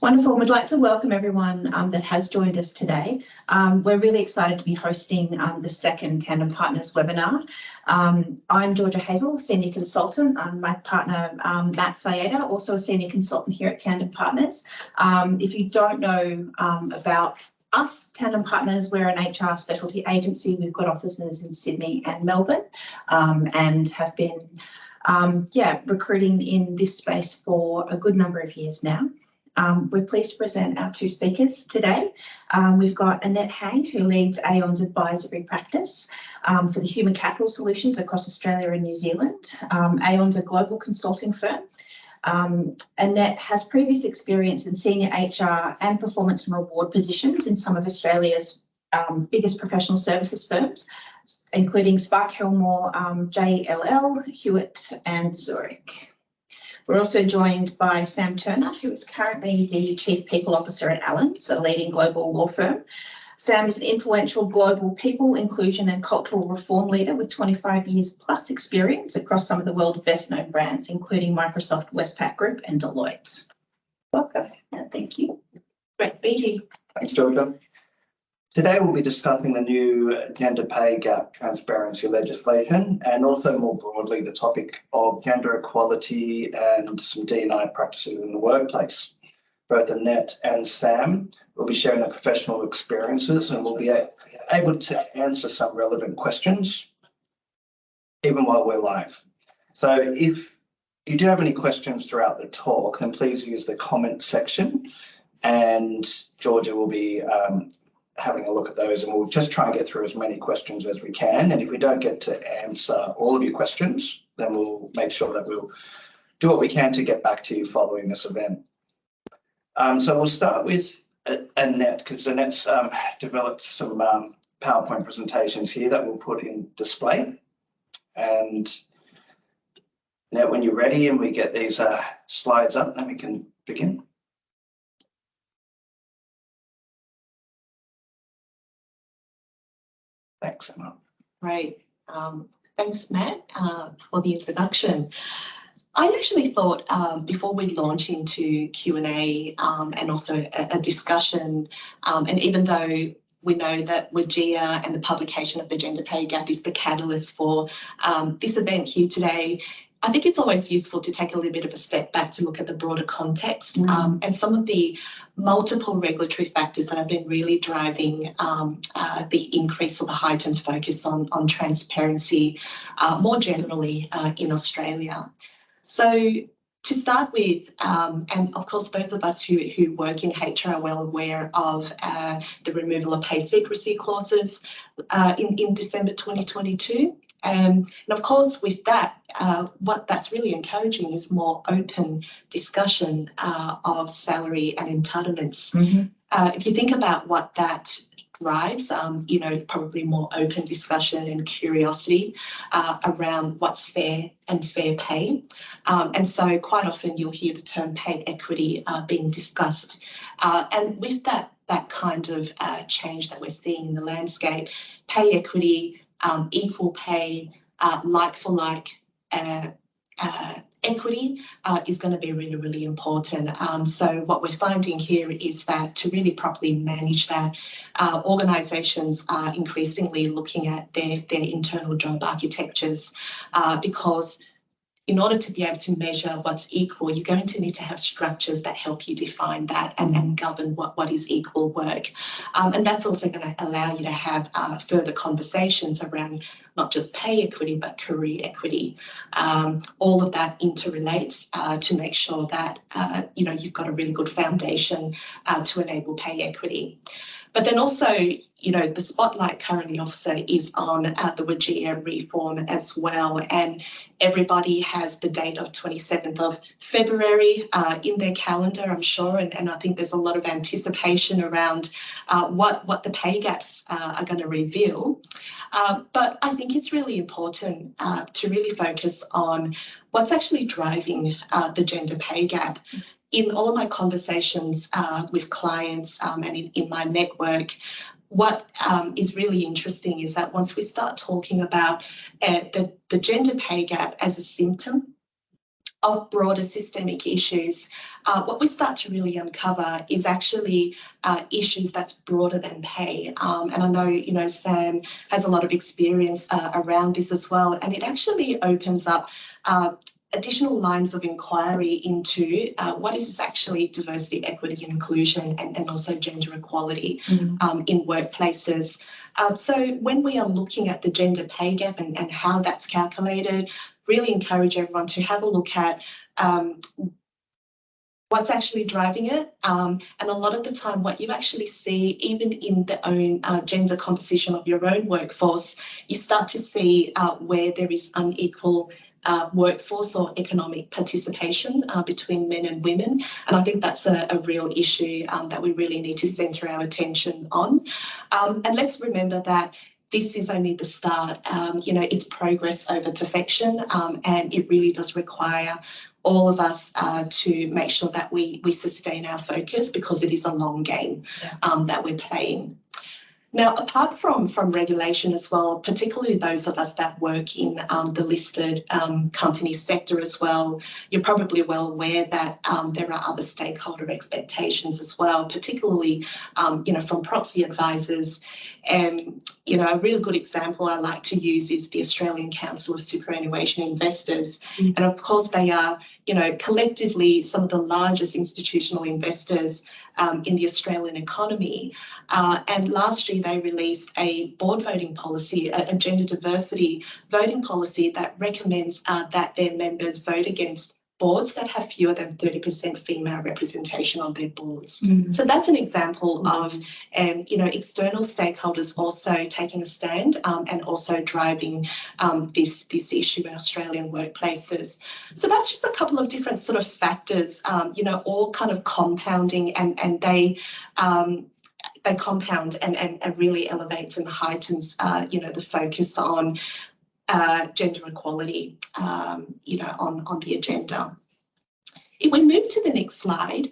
Wonderful. We'd like to welcome everyone that has joined us today. We're really excited to be hosting the second Tandem Partners webinar. I'm Georgia Hazel, Senior Consultant. My partner, Matt Sayeda, also a Senior Consultant here at Tandem Partners. If you don't know about us, Tandem Partners, we're an HR specialty agency. We've got offices in Sydney and Melbourne and have been recruiting in this space for a good number of years now. We're pleased to present our two speakers today. We've got Annette Hang, who leads Aon's advisory practice for the human capital solutions across Australia and New Zealand. Aon's a global consulting firm. Annette has previous experience in senior HR and performance and reward positions in some of Australia's biggest professional services firms, including Spark Hillmore, JLL, Hewitt and Zurich. We're also joined by Sam Turner, who is currently the Chief People Officer at Allens, a leading global law firm. Sam is an influential global people, inclusion and cultural reform leader with 25 years plus experience across some of the world's best known brands, including Microsoft, Westpac Group and Deloitte. Welcome and thank you. Great to be here. Thanks, Georgia. Today we'll be discussing the new gender pay gap transparency legislation and also more broadly the topic of gender equality and some D&I practices in the workplace. Both Annette and Sam will be sharing their professional experiences and will be able to answer some relevant questions even while we're live. So if you do have any questions throughout the talk, then please use the comment section and Georgia will be having a look at those, and we'll just try and get through as many questions as we can. And if we don't get to answer all of your questions, then we'll make sure that we'll do what we can to get back to you following this event. So we'll start with Annette, because Annette's developed some PowerPoint presentations here that we'll put in display. And Annette, when you're ready and we get these slides up, then we can begin. Thanks, Emma. Great. Thanks, Matt, for the introduction. I actually thought before we launch into Q&A and also a discussion, and even though we know that WGEA and the publication of the gender pay gap is the catalyst for this event here today, I think it's always useful to take a little bit of a step back to look at the broader context and some of the multiple regulatory factors that have been really driving the increase or the heightened focus on transparency more generally in Australia. So to start with, and of course those of us who work in HR are well aware of the removal of pay secrecy clauses in December 2022. And of course, with that, what that's really encouraging is more open discussion of salary and entitlements. If you think about what that drives, probably more open discussion and curiosity around what's fair and fair pay. And so quite often you'll hear the term pay equity being discussed. And with that kind of change that we're seeing in the landscape, pay equity, equal pay, like for like equity is going to be really, really important. So what we're finding here is that to really properly manage that, organisations are increasingly looking at their internal job architectures because in order to be able to measure what's equal, you're going to need to have structures that help you define that and govern what is equal work. And that's also going to allow you to have further conversations around not just pay equity, but career equity. All of that interrelates to make sure that, you've got a really good foundation to enable pay equity. But then also, the spotlight currently also is on the WGEA reform as well. And everybody has the date of 27th of February in their calendar, I'm sure. And I think there's a lot of anticipation around what the pay gaps are going to reveal. But I think it's really important to really focus on what's actually driving the gender pay gap. In all of my conversations with clients and in my network, what is really interesting is that once we start talking about the gender pay gap as a symptom broader systemic issues, what we start to really uncover is actually issues that's broader than pay. And I know, you know, Sam has a lot of experience around this as well, and it actually opens up additional lines of inquiry into what is actually diversity, equity and inclusion, and also gender equality in workplaces. So when we are looking at the gender pay gap and how that's calculated, really encourage everyone to have a look at what's actually driving it. And a lot of the time what you actually see, even in the own gender composition of your own workforce, you start to see where there is unequal workforce or economic participation between men and women. And I think that's a real issue that we really need to centre our attention on. And let's remember that this is only the start. You know, it's progress over perfection, and it really does require all of us to make sure that we sustain our focus, because it is a long game that we're playing. Now, apart from regulation as well, particularly those of us that work in the listed company sector as well, you're probably well aware that there are other stakeholder expectations as well, particularly, you know, from proxy advisors. And, you know, a really good example I like to use is the Australian Council of Superannuation Investors. And of course, they are, you know, collectively some of the largest institutional investors in the Australian economy. And last year they released a board voting policy, a gender diversity voting policy that recommends that their members vote against boards that have fewer than 30% female representation on their boards. So that's an example of, you know, external stakeholders also taking a stand and also driving this issue in Australian workplaces. So that's just a couple of different sort of factors, you know, all kind of compounding, and they compound and really elevates and heightens, you know, the focus on gender equality, you know, on the agenda. If we move to the next slide,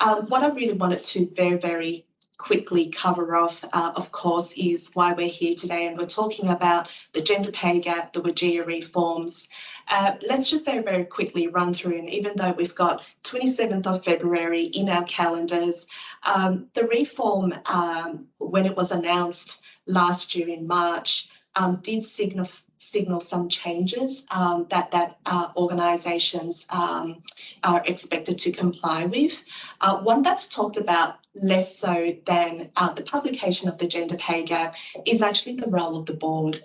what I really wanted to very, very quickly cover off, of course, is why we're here today, and we're talking about the gender pay gap, the WGEA reforms. Let's just very, very quickly run through, and even though we've got 27th of February in our calendars, the reform, when it was announced last year in March, did signal some changes that organisations are expected to comply with. One that's talked about less so than the publication of the gender pay gap is actually the role of the board.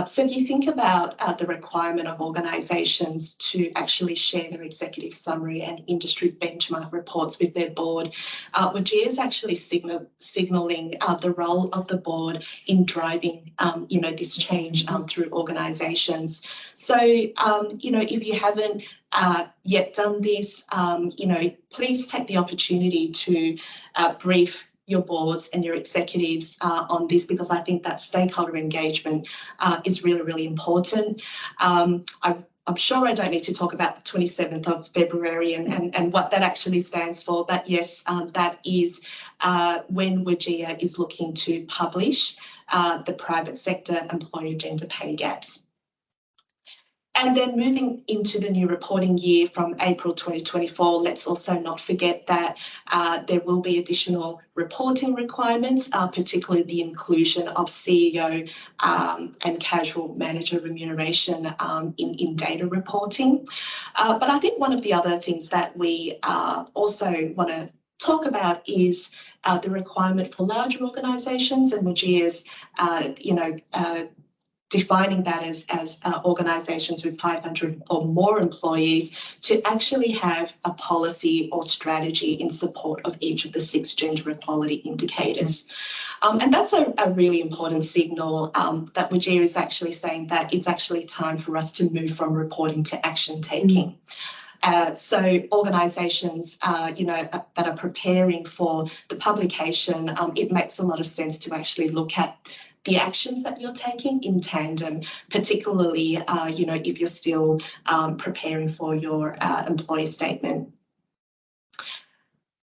So if you think about the requirement of organisations to actually share their executive summary and industry benchmark reports with their board, WGEA is actually signalling the role of the board in driving, you know, this change through organisations. So, you know, if you haven't yet done this, you know, please take the opportunity to brief your boards and your executives on this, because I think that stakeholder engagement is really, really important. I'm sure I don't need to talk about the 27th of February and what that actually stands for, but yes, that is when WGEA is looking to publish the private sector employer gender pay gaps. And then moving into the new reporting year from April 2024, let's also not forget that there will be additional reporting requirements, particularly the inclusion of CEO and casual manager remuneration in data reporting. But I think one of the other things that we also want to talk about is the requirement for larger organisations, and WGEA's, you know, defining that as organisations with 500 or more employees to actually have a policy or strategy in support of each of the 6 gender equality indicators. And that's a really important signal that WGEA is actually saying that it's actually time for us to move from reporting to action taking. So organisations, you know, that are preparing for the publication, it makes a lot of sense to actually look at the actions that you're taking in tandem, particularly, you know, if you're still preparing for your employee statement.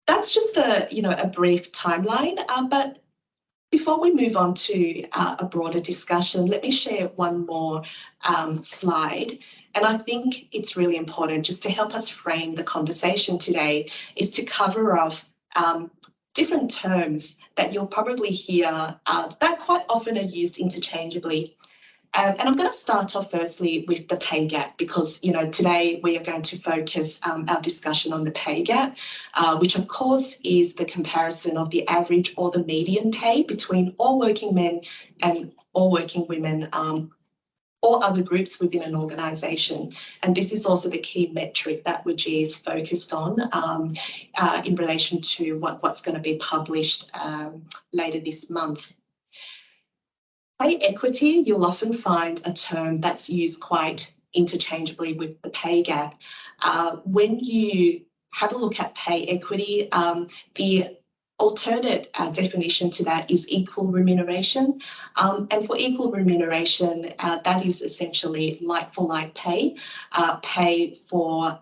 That's just a, you know, a brief timeline, but Before we move on to a broader discussion, let me share one more slide. And I think it's really important just to help us frame the conversation today is to cover off different terms that you'll probably hear that quite often are used interchangeably. And I'm going to start off firstly with the pay gap because, you know, today we are going to focus our discussion on the pay gap, which of course is the comparison of the average or the median pay between all working men and all working women or other groups within an organisation. And this is also the key metric that WGEA is focused on in relation to what's going to be published later this month. Pay equity, you'll often find a term that's used quite interchangeably with the pay gap. When you have a look at pay equity, the alternate definition to that is equal remuneration. And for equal remuneration, that is essentially like-for-like pay, pay for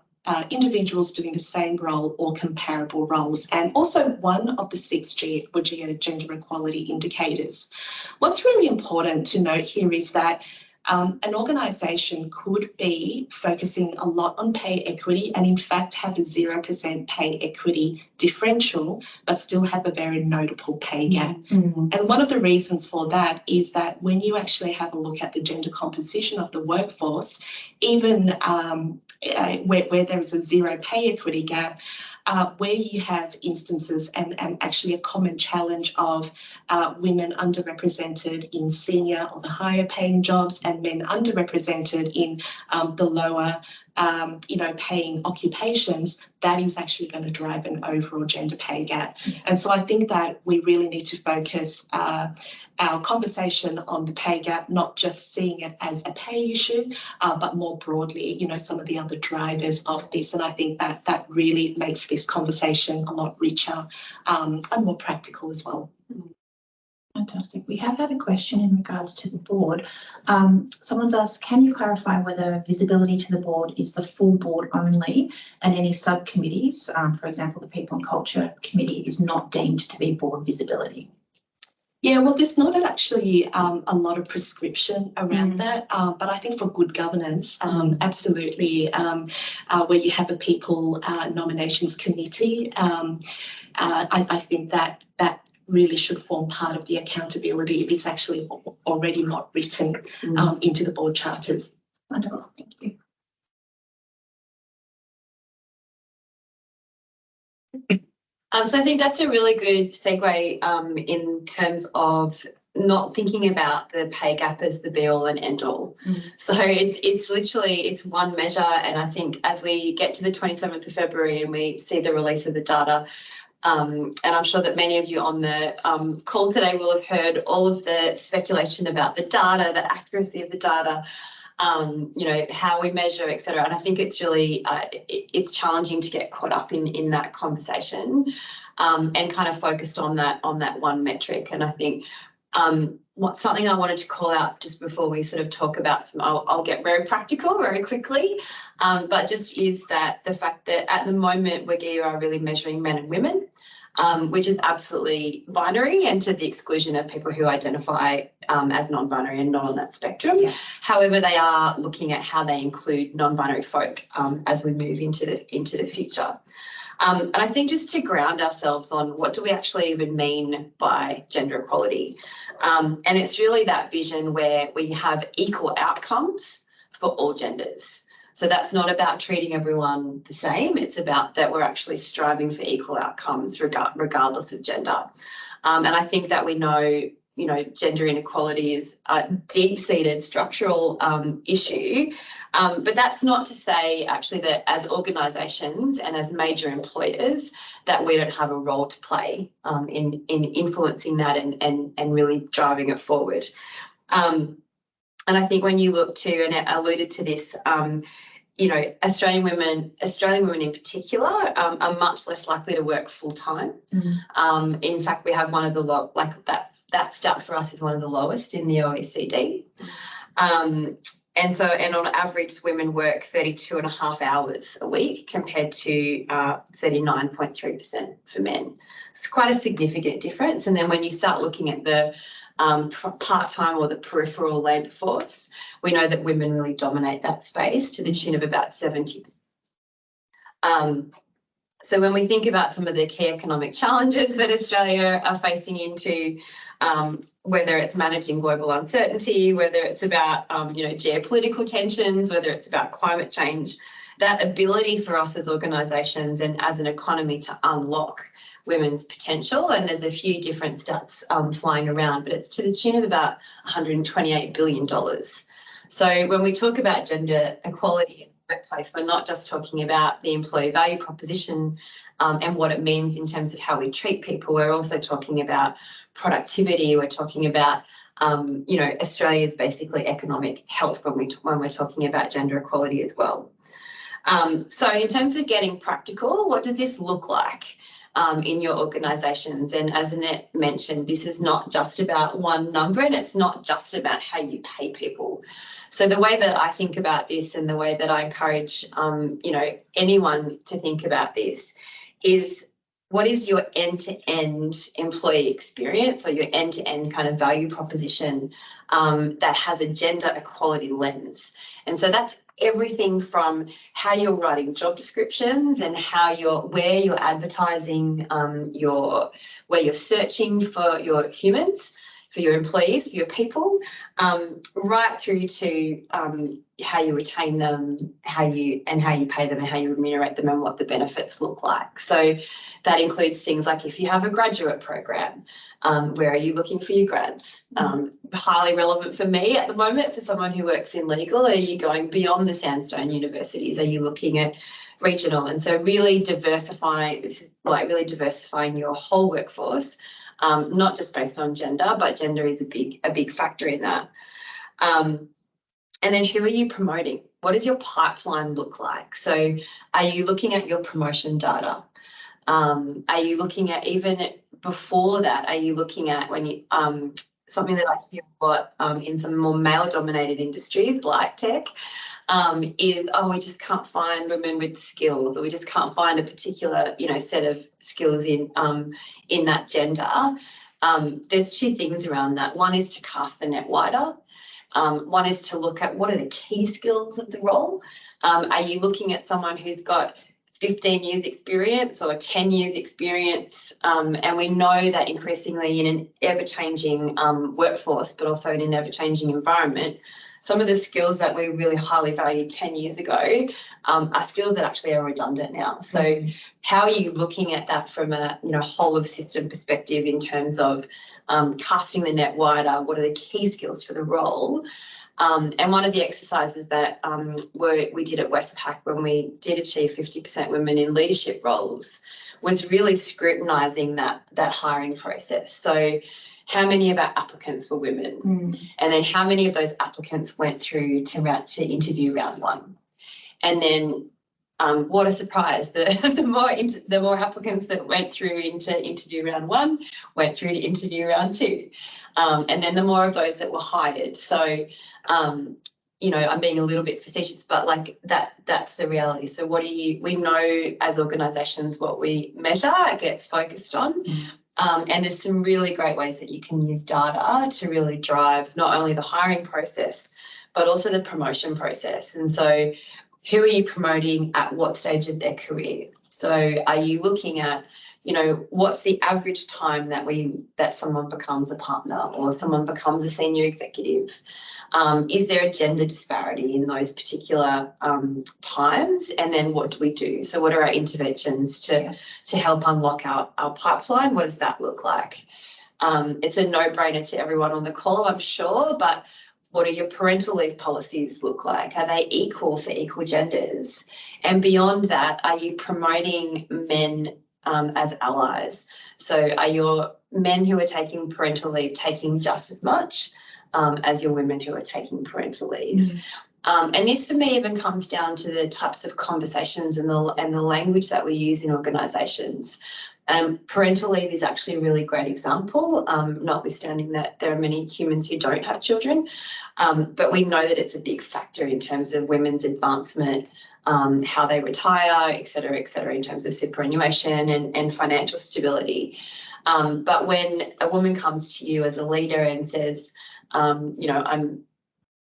individuals doing the same role or comparable roles, and also one of the 6 WGEA gender equality indicators. What's really important to note here is that an organisation could be focusing a lot on pay equity and in fact have a 0% pay equity differential, but still have a very notable pay gap. And one of the reasons for that is that when you actually have a look at the gender composition of the workforce, even where there is a 0 pay equity gap, where you have instances and actually a common challenge of women underrepresented in senior or the higher paying jobs and men underrepresented in the lower paying occupations, that is actually going to drive an overall gender pay gap. And so I think that we really need to focus our conversation on the pay gap, not just seeing it as a pay issue, but more broadly, some of the other drivers of this. And I think that that really makes this conversation a lot richer and more practical as well. Fantastic. We have had a question in regards to the board. Someone's asked, can you clarify whether visibility to the board is the full board only and any subcommittees, for example, the People and Culture Committee, is not deemed to be board visibility? Yeah, well, there's not actually a lot of prescription around that, but I think for good governance, absolutely, where you have a people nominations committee, I think that really should form part of the accountability if it's actually already not written into the board charters. Wonderful, thank you. So I think that's a really good segue in terms of not thinking about the pay gap as the be all and end all. So it's literally one measure, and I think as we get to the 27th of February and we see the release of the data, and I'm sure that many of you on the call today will have heard all of the speculation about the data, the accuracy of the data, how we measure, etc. And I think it's really it's challenging to get caught up in that conversation and kind of focused on that one metric. And I think something I wanted to call out just before we sort of talk about some, I'll get very practical very quickly, but just is that the fact that at the moment WGEA are really measuring men and women, which is absolutely binary and to the exclusion of people who identify as non-binary and not on that spectrum. Yeah. However, they are looking at how they include non-binary folk as we move into the future. And I think just to ground ourselves on what do we actually even mean by gender equality. And it's really that vision where we have equal outcomes for all genders. So that's not about treating everyone the same. It's about that we're actually striving for equal outcomes regardless of gender. And I think that we know, gender inequality is a deep-seated structural issue. But that's not to say actually that as organisations and as major employers that we don't have a role to play in influencing that and really driving it forward. And I think when you look to, and I alluded to this, Australian women in particular are much less likely to work full time. In fact, we have one of the that stat for us is one of the lowest in the OECD. And on average, women work 32.5 hours a week compared to 39.3% for men. It's quite a significant difference. And then when you start looking at the part-time or the peripheral labour force, we know that women really dominate that space to the tune of about 70%. So when we think about some of the key economic challenges that Australia are facing into, whether it's managing global uncertainty, whether it's about geopolitical tensions, whether it's about climate change, that ability for us as organisations and as an economy to unlock women's potential, and there's a few different stats flying around, but it's to the tune of about $128 billion. So when we talk about gender equality in the workplace, we're not just talking about the employee value proposition and what it means in terms of how we treat people. We're also talking about productivity. We're talking about Australia's basically economic health when we're talking about gender equality as well. So in terms of getting practical, what does this look like in your organisations? And as Annette mentioned, this is not just about one number, and it's not just about how you pay people. So the way that I think about this, and the way that I encourage anyone to think about this, is what is your end-to-end employee experience, or your end-to-end kind of value proposition that has a gender equality lens? And so that's everything from how you're writing job descriptions and where you're advertising, where you're searching for your humans, for your employees, for your people, right through to how you retain them, how you pay them, and how you remunerate them, and what the benefits look like. So that includes things like, if you have a graduate program, where are you looking for your grads? Highly relevant for me at the moment, for someone who works in legal. Are you going beyond the Sandstone universities? Are you looking at regional? And so really diversifying your whole workforce, not just based on gender, but gender is a big factor in that. And then who are you promoting? What does your pipeline look like? So are you looking at your promotion data? Are you looking at, even before that, are you looking at when you, something that I hear a lot in some more male-dominated industries like tech, is, we just can't find women with skills, or we just can't find a particular, set of skills in that gender. There's two things around that. One is to cast the net wider. One is to look at what are the key skills of the role. Are you looking at someone who's got 15 years experience or 10 years experience? And we know that increasingly in an ever-changing workforce, but also in an ever-changing environment, some of the skills that we really highly valued 10 years ago are skills that actually are redundant now. So how are you looking at that from a whole of system perspective in terms of casting the net wider? What are the key skills for the role? And one of the exercises that we did at Westpac when we did achieve 50% women in leadership roles was really scrutinising that hiring process. So how many of our applicants were women? And then how many of those applicants went through to interview round one? And then what a surprise, the more applicants that went through into interview round one went through to interview round two. And then the more of those that were hired. So, I'm being a little bit facetious, but like that's the reality. So we know as organisations what we measure, it gets focused on. And there's some really great ways that you can use data to really drive not only the hiring process, but also the promotion process. And so who are you promoting at what stage of their career? So are you looking at, what's the average time that someone becomes a partner or someone becomes a senior executive? Is there a gender disparity in those particular times? And then what do we do? So what are our interventions to help unlock our pipeline? What does that look like? It's a no-brainer to everyone on the call, I'm sure, but what do your parental leave policies look like? Are they equal for equal genders? And beyond that, are you promoting men as allies? So are your men who are taking parental leave taking just as much as your women who are taking parental leave? And this for me even comes down to the types of conversations and the language that we use in organisations. Parental leave is actually a really great example, notwithstanding that there are many humans who don't have children, but we know that it's a big factor in terms of women's advancement, how they retire, et cetera, in terms of superannuation and financial stability. But when a woman comes to you as a leader and says, I'm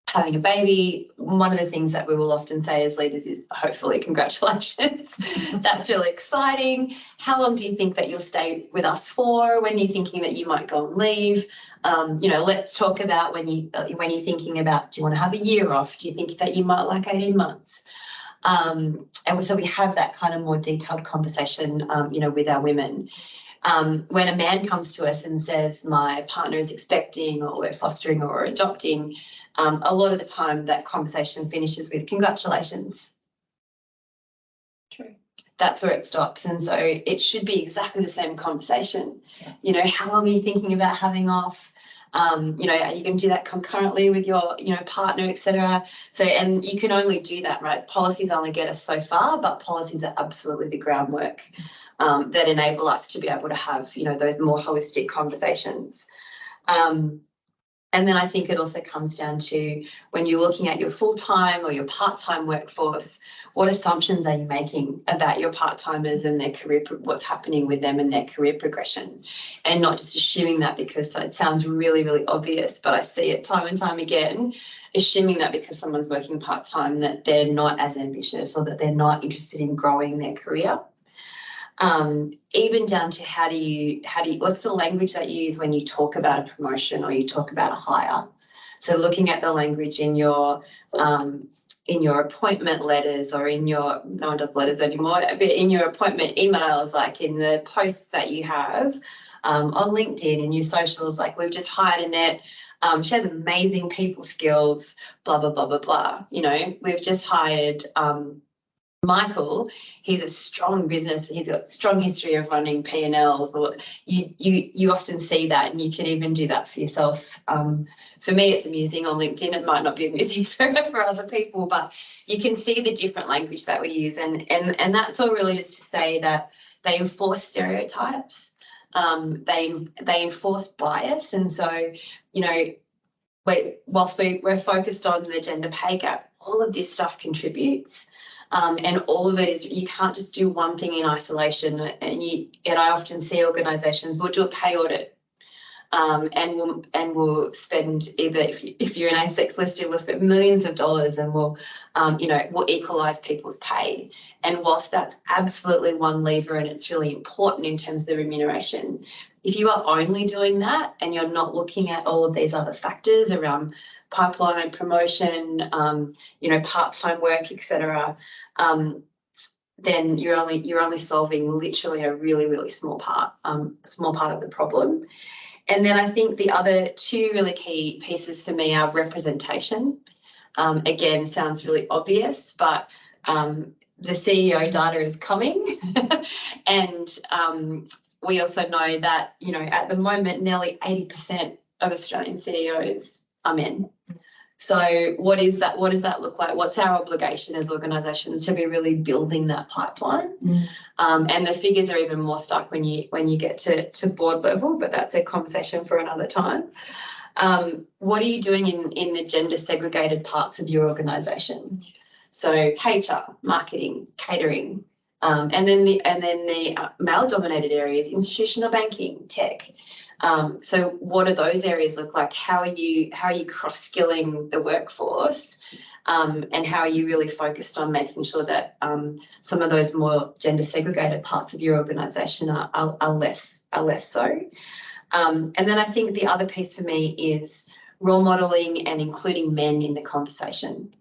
having a baby, one of the things that we will often say as leaders is hopefully congratulations. That's really exciting. How long do you think that you'll stay with us for? When are you thinking that you might go and leave? Let's talk about when you're thinking about, do you want to have a year off? Do you think that you might like 18 months? And so we have that kind of more detailed conversation, with our women. When a man comes to us and says, my partner is expecting, or we're fostering or adopting, a lot of the time that conversation finishes with congratulations. True. That's where it stops. And so it should be exactly the same conversation. Yeah. How long are you thinking about having off? Are you going to do that concurrently with your, partner, et cetera? So, and you can only do that, right? Policies only get us so far, but policies are absolutely the groundwork that enable us to be able to have, those more holistic conversations. And then I think it also comes down to when you're looking at your full-time or your part-time workforce, what assumptions are you making about your part-timers and their career, what's happening with them and their career progression, and not just assuming that because it sounds really, really obvious, but I see it time and time again, assuming that because someone's working part-time that they're not as ambitious or that they're not interested in growing their career. Even down to how do you, what's the language that you use when you talk about a promotion or you talk about a hire? So looking at the language in your appointment letters, or no one does letters anymore, but in your appointment emails, like in the posts that you have on LinkedIn and your socials, like we've just hired Annette, she has amazing people skills, blah, blah, blah, blah, blah. We've just hired Michael, he's a strong business, he's got a strong history of running P&Ls, or you often see that, and you can even do that for yourself. For me, it's amusing on LinkedIn. It might not be amusing for other people, but you can see the different language that we use, and that's all really just to say that they enforce stereotypes, they enforce bias, and so, whilst we're focused on the gender pay gap, all of this stuff contributes. And all of it is, you can't just do one thing in isolation. And I often see organisations will do a pay audit, and we'll spend, either if you're an ASX listed, we'll spend millions of dollars, and we'll equalise people's pay. And whilst that's absolutely one lever and it's really important in terms of the remuneration, if you are only doing that and you're not looking at all of these other factors around pipeline, promotion, part-time work, etc., then you're only solving literally a really, really small part of the problem. And then I think the other two really key pieces for me are representation. Again, sounds really obvious, but the CEO data is coming, and we also know that at the moment nearly 80% of Australian CEOs are men. So what does that look like? What's our obligation as organisations to be really building that pipeline? And the figures are even more stark when you get to board level, but that's a conversation for another time. What are you doing in the gender segregated parts of your organisation? So HR, marketing, catering, and then the male dominated areas, institutional banking, tech. So what do those areas look like? How are you cross-skilling the workforce, and how are you really focused on making sure that some of those more gender segregated parts of your organisation are less so? And then I think the other piece for me is role modelling and including men in the conversation.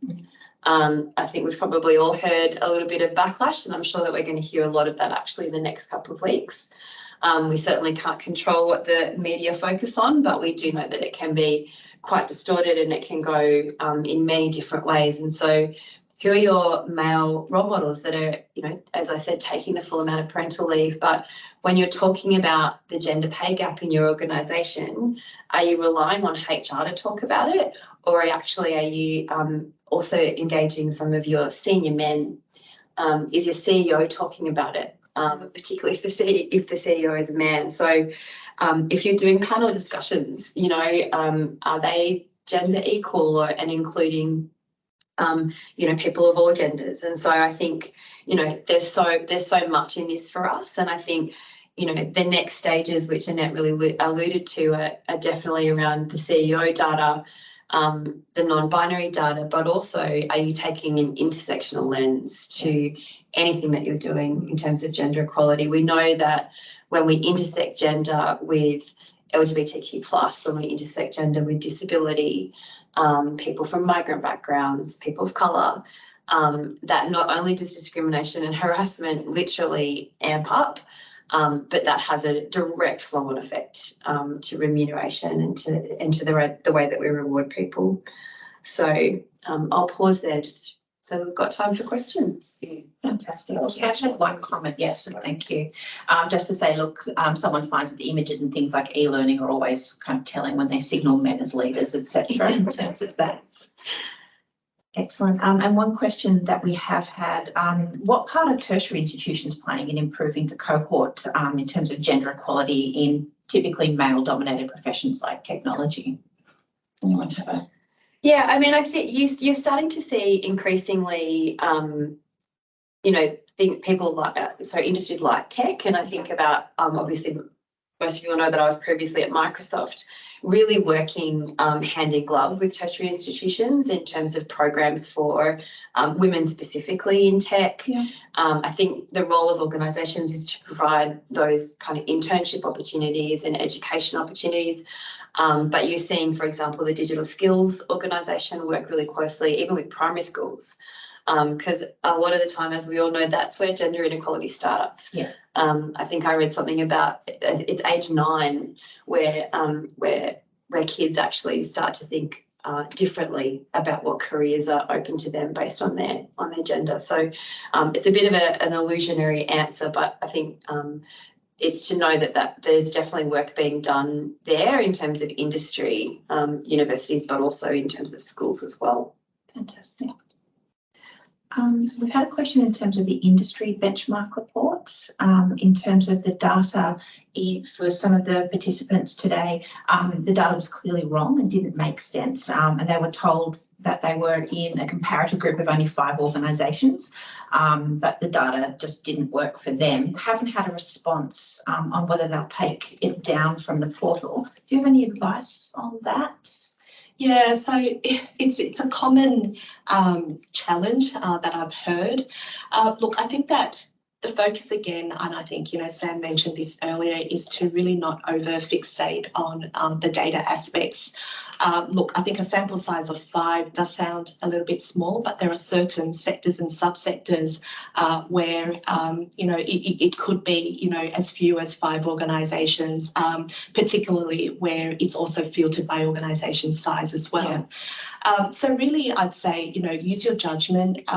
I think we've probably all heard a little bit of backlash, and I'm sure that we're going to hear a lot of that actually in the next couple of weeks. We certainly can't control what the media focus on, but we do know that it can be quite distorted and it can go in many different ways. And so who are your male role models that are, as I said, taking the full amount of parental leave? But when you're talking about the gender pay gap in your organisation, are you relying on HR to talk about it? Or are you also engaging some of your senior men? Is your CEO talking about it? particularly if the CEO is a man. So if you're doing panel discussions, are they gender equal and including people of all genders? And so I think, there's so much in this for us. And I think, the next stages, which Annette really alluded to, are definitely around the CEO data, the non-binary data, but also are you taking an intersectional lens to anything that you're doing in terms of gender equality? We know that when we intersect gender with LGBTQ+, when we intersect gender with disability, people from migrant backgrounds, people of colour, that not only does discrimination and harassment literally amp up, but that has a direct flow-on effect to remuneration and to the way that we reward people. So I'll pause there just so we've got time for questions. Fantastic. We actually had one comment, yes, and thank you. Just to say, look, someone finds that the images and things like e-learning are always kind of telling when they signal men as leaders, etc. in terms of that. Excellent. And one question that we have had, what part are tertiary institutions playing in improving the cohort in terms of gender equality in typically male-dominated professions like technology? Anyone have a... Yeah, I mean, I think you're starting to see increasingly, people interested like tech, and I think about obviously most of you will know that I was previously at Microsoft, really working hand in glove with tertiary institutions in terms of programs for women specifically in tech. Yeah. I think the role of organisations is to provide those kind of internship opportunities and education opportunities. But you're seeing, for example, the Digital Skills organisation work really closely, even with primary schools, because a lot of the time, as we all know, that's where gender inequality starts. Yeah. I think I read something about it's age 9 where kids actually start to think differently about what careers are open to them based on their gender. So it's a bit of an illusionary answer, but I think it's to know that there's definitely work being done there in terms of industry, universities, but also in terms of schools as well. Fantastic. We've had a question in terms of the industry benchmark report, in terms of the data for some of the participants today. The data was clearly wrong and didn't make sense, and they were told that they were in a comparative group of only 5 organisations, but the data just didn't work for them. Haven't had a response on whether they'll take it down from the portal. Do you have any advice on that? Yeah, so it's a common challenge that I've heard. Look, I think that the focus again, and I think, Sam mentioned this earlier, is to really not over fixate on the data aspects. Look, I think a sample size of 5 does sound a little bit small, but there are certain sectors and subsectors where, it could be, as few as 5 organisations, particularly where it's also filtered by organisation size as well. Yeah. So really, I'd say, use your judgment.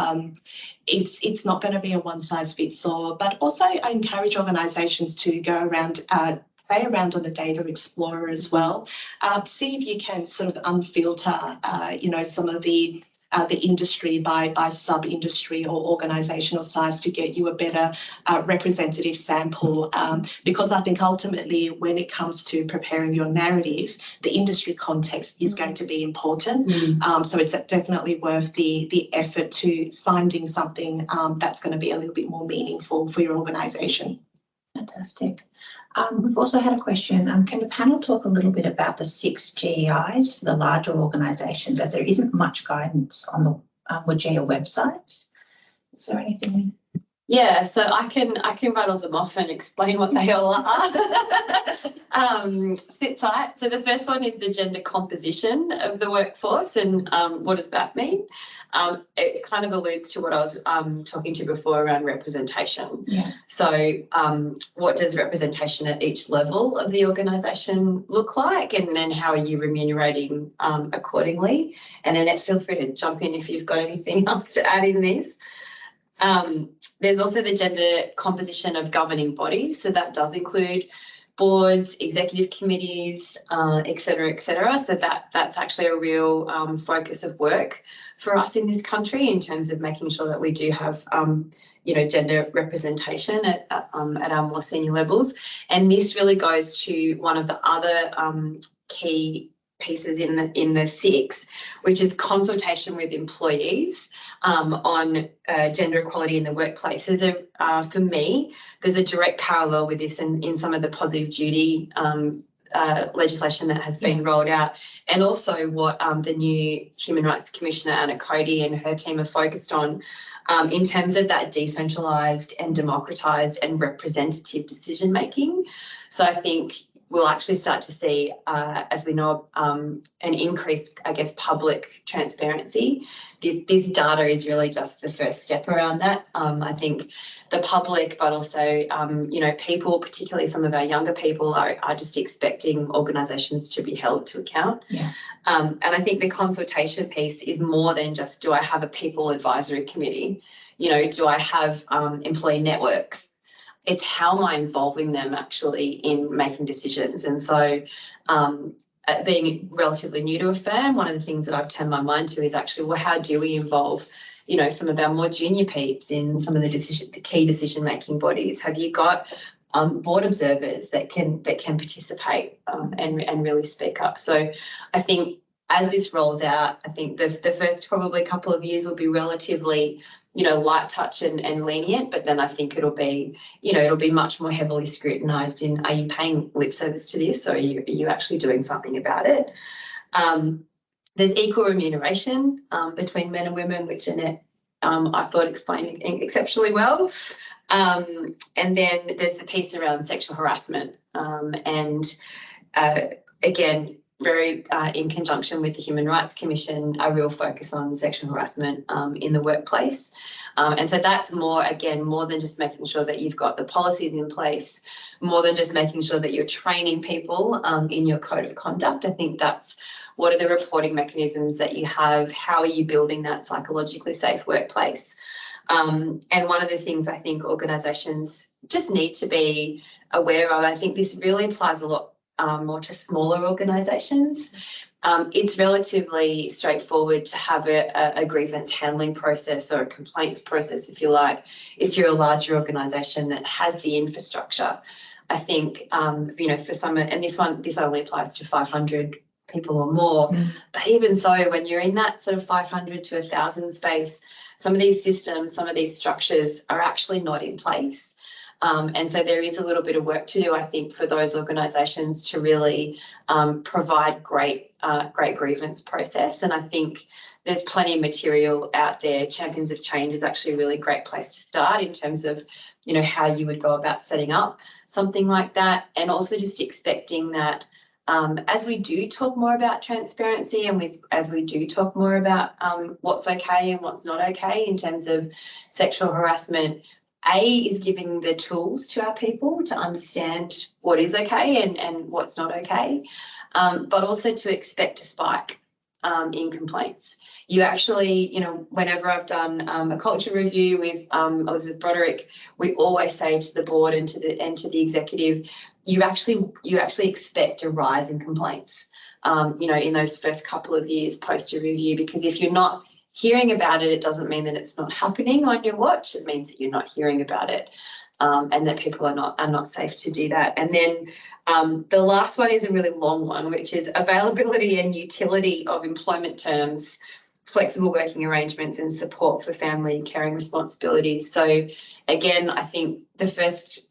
It's not going to be a one-size-fits-all, but also I encourage organisations to go around, play around on the Data Explorer as well. See if you can sort of unfilter, some of the industry by sub-industry or organisational size to get you a better representative sample, because I think ultimately when it comes to preparing your narrative, the industry context is going to be important. So it's definitely worth the effort to finding something that's going to be a little bit more meaningful for your organisation. Fantastic. We've also had a question. Can the panel talk a little bit about the 6 GEIs for the larger organisations, as there isn't much guidance on the WGEA website? Is there anything? Yeah, so I can rattle them off and explain what they all are. Sit tight. So the first one is the gender composition of the workforce, and what does that mean? It kind of alludes to what I was talking to before around representation. Yeah. So what does representation at each level of the organisation look like, and then how are you remunerating accordingly? And Annette, feel free to jump in if you've got anything else to add in this. There's also the gender composition of governing bodies. So that does include boards, executive committees, et cetera, et cetera. So that's actually a real focus of work for us in this country in terms of making sure that we do have, gender representation at our more senior levels. And this really goes to one of the other key pieces in the 6, which is consultation with employees on gender equality in the workplace. For me, there's a direct parallel with this in some of the positive duty legislation that has been rolled out, and also what the new Human Rights Commissioner Anna Cody and her team are focused on in terms of that decentralised and democratised and representative decision making. So I think we'll actually start to see, as we know, an increased, public transparency. This data is really just the first step around that. I think the public, but also, people, particularly some of our younger people, are just expecting organisations to be held to account. Yeah. And I think the consultation piece is more than just, do I have a people advisory committee? Do I have employee networks? It's how am I involving them actually in making decisions. And so being relatively new to a firm, one of the things that I've turned my mind to is actually, well, how do we involve, some of our more junior peeps in some of the key decision-making bodies? Have you got board observers that can participate and really speak up? So I think as this rolls out, I think the first probably couple of years will be relatively light touch and lenient, but then I think it'll be much more heavily scrutinised in, are you paying lip service to this, or are you actually doing something about it? There's equal remuneration between men and women, which Annette I thought explained exceptionally well. And then there's the piece around sexual harassment, and again, very in conjunction with the Human Rights Commission, a real focus on sexual harassment in the workplace. And so that's more than just making sure that you've got the policies in place, more than just making sure that you're training people in your code of conduct. I think that's what are the reporting mechanisms that you have? How are you building that psychologically safe workplace? And one of the things I think organisations just need to be aware of, I think this really applies a lot more to smaller organisations. It's relatively straightforward to have a grievance handling process or a complaints process, if you like, if you're a larger organisation that has the infrastructure. I think, for some, and this only applies to 500 people or more, but even so, when you're in that sort of 500 to 1,000 space, some of these systems, some of these structures are actually not in place. And so there is a little bit of work to do, I think, for those organisations to really provide great grievance process. And I think there's plenty of material out there. Champions of Change is actually a really great place to start in terms of, how you would go about setting up something like that, and also just expecting that as we do talk more about transparency, and as we do talk more about what's okay and what's not okay in terms of sexual harassment, is giving the tools to our people to understand what is okay and what's not okay, but also to expect a spike in complaints. You actually, whenever I've done a culture review with Elizabeth Broderick, we always say to the board and to the executive, you actually expect a rise in complaints, in those first couple of years post your review, because if you're not hearing about it, it doesn't mean that it's not happening on your watch. It means that you're not hearing about it, and that people are not safe to do that. And then the last one is a really long one, which is availability and utility of employment terms, flexible working arrangements, and support for family caring responsibilities. So again, I think the first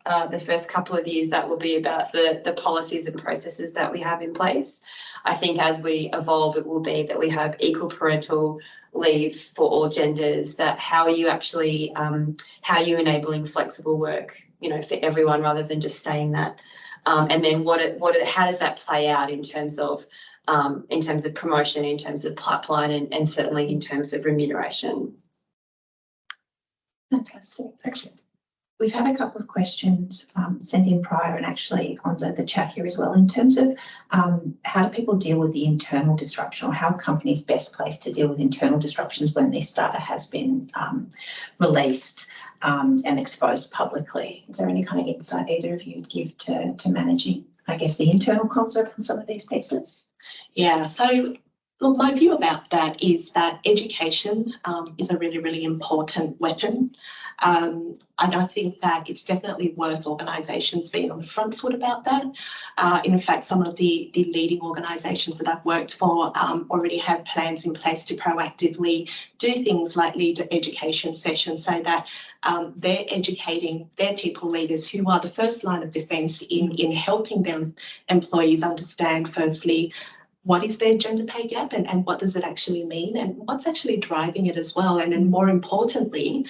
couple of years, that will be about the policies and processes that we have in place. I think as we evolve, it will be that we have equal parental leave for all genders, that how are you actually how are you enabling flexible work, for everyone, rather than just saying that, and then how does that play out in terms of promotion, in terms of pipeline, and certainly in terms of remuneration. Fantastic. Excellent. We've had a couple of questions sent in prior and actually on the chat here as well in terms of how do people deal with the internal disruption, or how are companies best placed to deal with internal disruptions when this data has been released and exposed publicly? Is there any kind of insight either of you would give to managing, I guess, the internal comms around some of these pieces? Yeah, so look, my view about that is that education is a really, really important weapon. And I think that it's definitely worth organisations being on the front foot about that. In fact, some of the leading organisations that I've worked for already have plans in place to proactively do things like lead education sessions so that they're educating their people leaders who are the first line of defence in helping their employees understand, firstly, what is their gender pay gap and what does it actually mean and what's actually driving it as well. And then more importantly,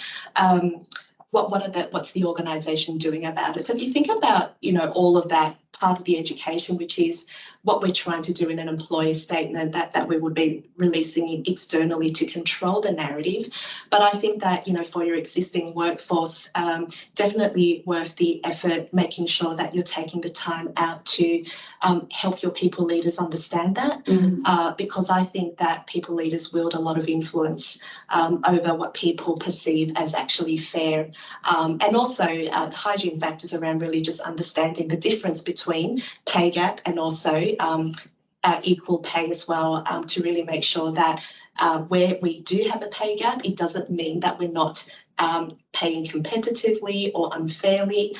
what's the organisation doing about it? So if you think about, all of that part of the education, which is what we're trying to do in an employer statement that we would be releasing externally to control the narrative. But I think that, for your existing workforce, definitely worth the effort, making sure that you're taking the time out to help your people leaders understand that, because I think that people leaders wield a lot of influence over what people perceive as actually fair. And also the hygiene factors around really just understanding the difference between pay gap and also equal pay as well, to really make sure that where we do have a pay gap, it doesn't mean that we're not paying competitively or unfairly.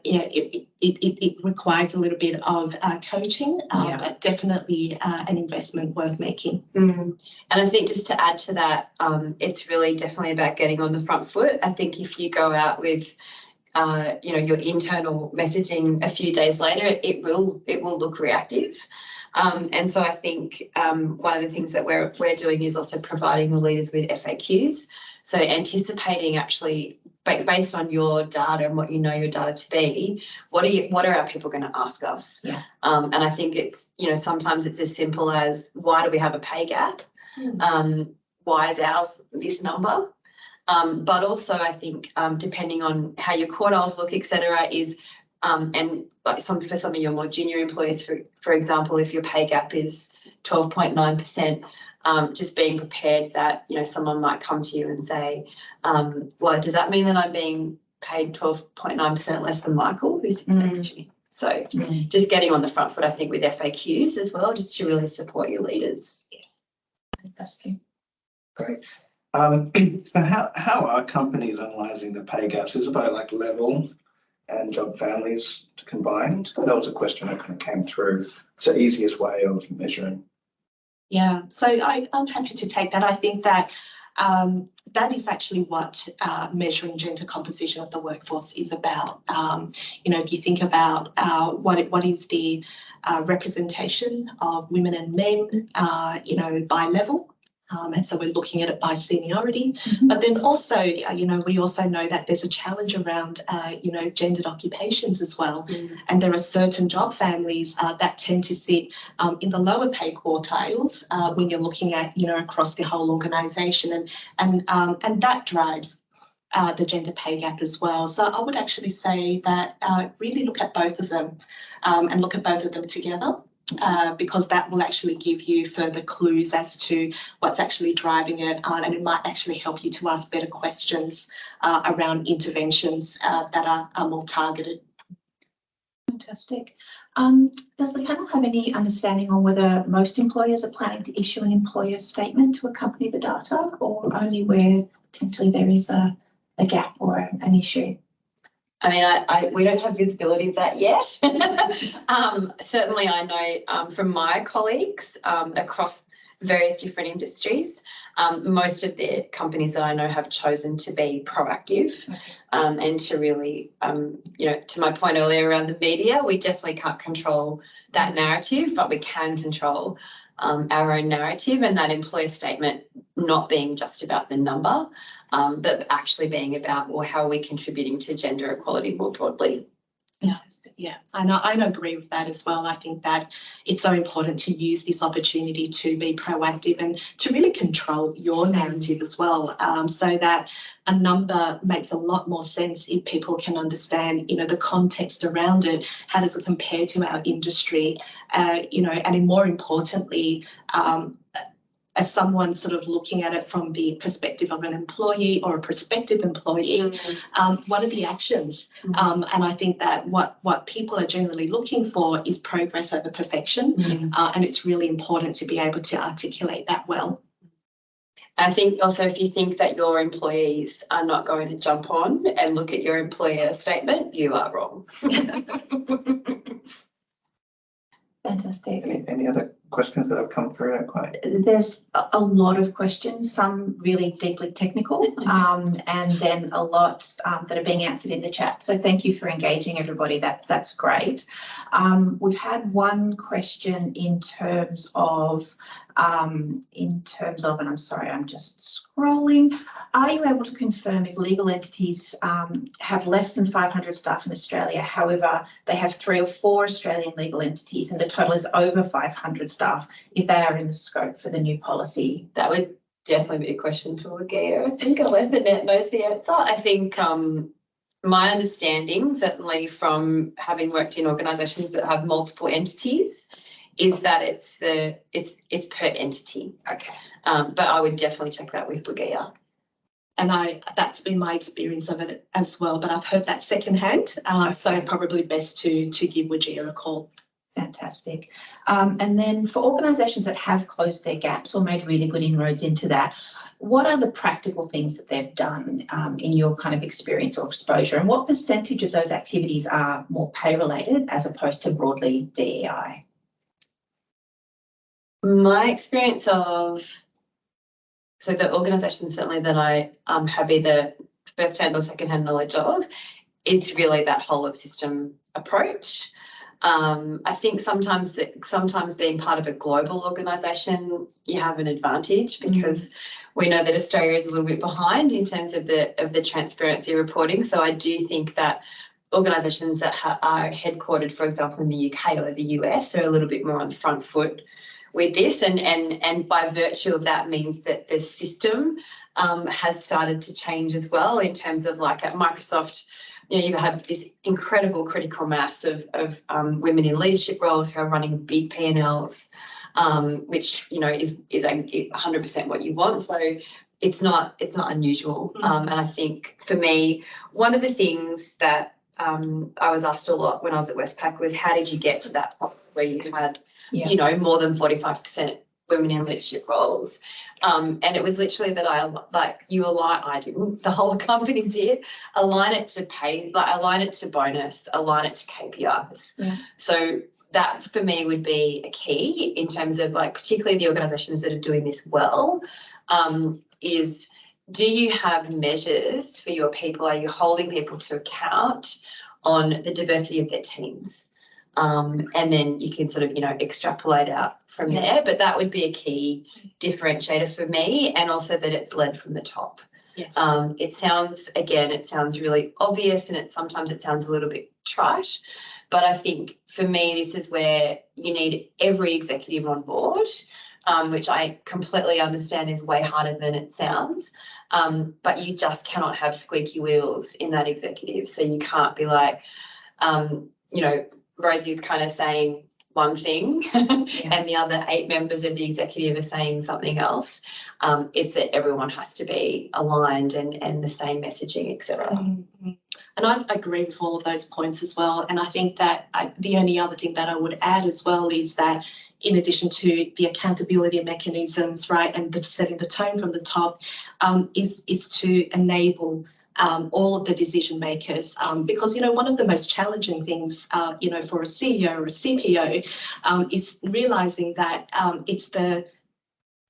It requires a little bit of coaching, but definitely an investment worth making. And I think just to add to that, it's really definitely about getting on the front foot. I think if you go out with your internal messaging a few days later, it will look reactive. And so I think one of the things that we're doing is also providing the leaders with FAQs. So anticipating actually, based on your data and what you know your data to be, what are our people going to ask us? Yeah. And I think it's, sometimes it's as simple as, why do we have a pay gap? Why is ours this number? But also I think depending on how your quartiles look, etc., is and like for some of your more junior employees, for example, if your pay gap is 12.9%, just being prepared that someone might come to you and say, well, does that mean that I'm being paid 12.9% less than Michael, who sits next to me? So just getting on the front foot, I think, with FAQs as well, just to really support your leaders. Yes, fantastic. Great. How are companies analysing the pay gaps? Is it by like level and job families combined? That was a question that kind of came through. It's the easiest way of measuring. Yeah, so I'm happy to take that. I think that that is actually what measuring gender composition of the workforce is about. If you think about what is the representation of women and men, by level. And so we're looking at it by seniority, but then also, we also know that there's a challenge around, gendered occupations as well. And there are certain job families that tend to sit in the lower pay quartiles when you're looking at, across the whole organisation, and that drives the gender pay gap as well. So I would actually say that really look at both of them and look at both of them together. Because that will actually give you further clues as to what's actually driving it, and it might actually help you to ask better questions around interventions that are more targeted. Fantastic. Does the panel have any understanding on whether most employers are planning to issue an employer statement to accompany the data, or only where potentially there is a gap or an issue? I mean, we don't have visibility of that yet. Certainly, I know from my colleagues across various different industries, most of the companies that I know have chosen to be proactive and to really, to my point earlier around the media, we definitely can't control that narrative, but we can control our own narrative, and that employer statement not being just about the number, but actually being about, well, how are we contributing to gender equality more broadly? Yeah, and I agree with that as well. I think that it's so important to use this opportunity to be proactive and to really control your narrative as well, so that a number makes a lot more sense if people can understand, you know, the context around it. How does it compare to our industry? You know, and more importantly, as someone sort of looking at it from the perspective of an employee or a prospective employee, what are the actions? And I think that what people are generally looking for is progress over perfection, and it's really important to be able to articulate that well. I think also if you think that your employees are not going to jump on and look at your employer statement, you are wrong. Fantastic. Any other questions that have come through? There's a lot of questions, some really deeply technical, and then a lot that are being answered in the chat. So thank you for engaging everybody. That's great. We've had one question in terms of, and I'm sorry, I'm just scrolling. Are you able to confirm if legal entities have less than 500 staff in Australia? However, they have 3 or 4 Australian legal entities and the total is over 500 staff, if they are in the scope for the new policy? That would definitely be a question for Gaia. I think unless Annette knows the answer. I think my understanding, certainly from having worked in organisations that have multiple entities, is that it's per entity. Okay. But I would definitely check that with Gaia. And that's been my experience of it as well, but I've heard that secondhand, so probably best to give Wajir a call. Fantastic. And then for organisations that have closed their gaps or made really good inroads into that, what are the practical things that they've done in your kind of experience or exposure, and what percentage of those activities are more pay related as opposed to broadly DEI? My experience of, so the organisations certainly that I have either first-hand or second-hand knowledge of, it's really that whole of system approach. I think sometimes being part of a global organisation, you have an advantage because we know that Australia is a little bit behind in terms of the transparency reporting. So I do think that organisations that are headquartered, for example, in the UK or the US, are a little bit more on the front foot with this, and by virtue of that means that the system has started to change as well, in terms of, like, at Microsoft, you know, you have this incredible critical mass of women in leadership roles who are running big P&Ls, which, you know, is 100% what you want. So it's not unusual. And I think for me, one of the things that I was asked a lot when I was at Westpac was, how did you get to that point where you had, you know, more than 45% women in leadership roles? And it was literally that I didn't, the whole company did, align it to pay, align it to bonus, align it to KPIs. Yeah. So that for me would be a key in terms of, like, particularly the organisations that are doing this well, is, do you have measures for your people? Are you holding people to account on the diversity of their teams? And then you can sort of, you know, extrapolate out from there. But that would be a key differentiator for me, and also that it's led from the top. Yes. It sounds really obvious, and sometimes it sounds a little bit trite, but I think for me this is where you need every executive on board, which I completely understand is way harder than it sounds, but you just cannot have squeaky wheels in that executive. So you can't be like, you know, Rosie's kind of saying one thing and the other 8 members of the executive are saying something else. It's that everyone has to be aligned and the same messaging, etc. And I agree with all of those points as well. And I think that the only other thing that I would add as well is that, in addition to the accountability mechanisms, right, and setting the tone from the top, is to enable all of the decision makers, because, you know, one of the most challenging things, you know, for a CEO or a CPO, is realizing that it's the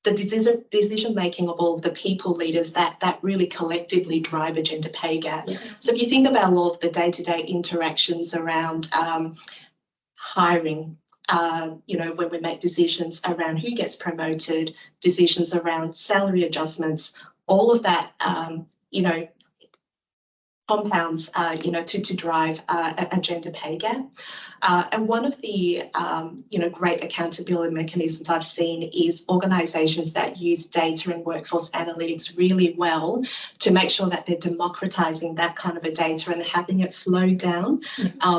decision making of all of the people leaders that really collectively drive a gender pay gap. Yeah. So if you think about all of the day-to-day interactions around hiring, you know, when we make decisions around who gets promoted, decisions around salary adjustments, all of that, you know, compounds, to drive a gender pay gap. And one of the, great accountability mechanisms I've seen is organisations that use data and workforce analytics really well to make sure that they're democratising that kind of a data and having it flow down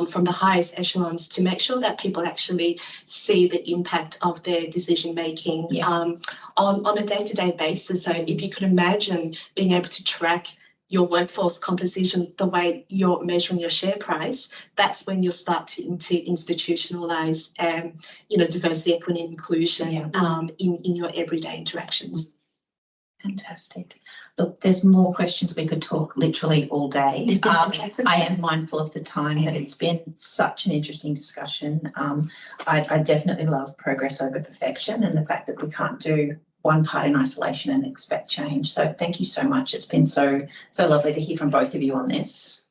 from the highest echelons to make sure that people actually see the impact of their decision making on a day-to-day basis. So if you could imagine being able to track your workforce composition the way you're measuring your share price, that's when you'll start to institutionalise diversity, equity and inclusion in your everyday interactions. Fantastic. Look, there's more questions. We could talk literally all day. I am mindful of the time, but it's been such an interesting discussion. I definitely love progress over perfection and the fact that we can't do one part in isolation and expect change. So thank you so much. It's been so lovely to hear from both of you on this.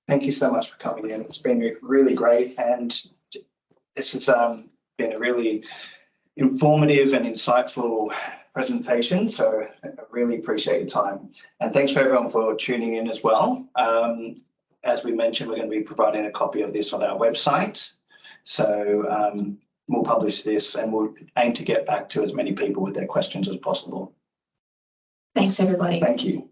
Thank you so much for coming in. It's been really great, and this has been a really informative and insightful presentation. So I really appreciate your time, and thanks for everyone for tuning in as well. As we mentioned, we're going to be providing a copy of this on our website. So we'll publish this and we'll aim to get back to as many people with their questions as possible. Thanks, everybody. Thank you.